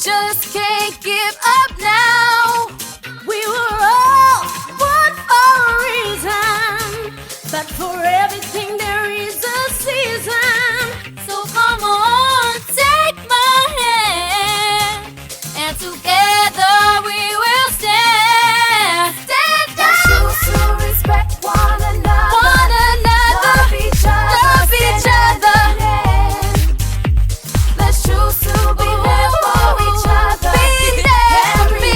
Just can't give up now. We were all born for a reason, but for everything there is a season. So come on, take my hand, and together we will stand. Stand up. Let's choose to respect one another. One another. Love each other. Love each other. Let's choose to be there for each other. Be there for me.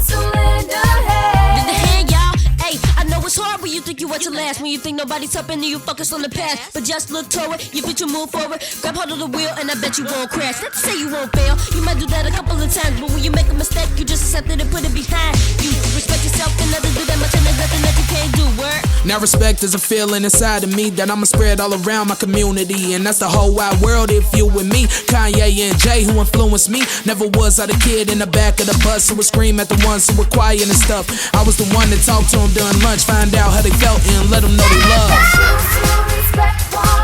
To lend a hand. Lend a hand, y'all. Hey, I know it's hard when you think you want to last. When you think nobody's helping you, focus on the past. But just look toward, you bet you move forward. Grab hold of the wheel and I bet you won't crash. Not to say you won't fail, you might do that a couple of times. But when you make a mistake, you just accept it and put it behind you. Respect yourself and others do that much and there's nothing that you can't do. Word. Now respect is a feeling inside of me that I'ma spread all around my community. And that's the whole wide world if you and me. Kanye and Jay who influenced me. Never was I the kid in the back of the bus who would scream at the ones who were quiet and stuff. I was the one that talked to them during lunch, find out how they felt and let them know they love. Choose to respect one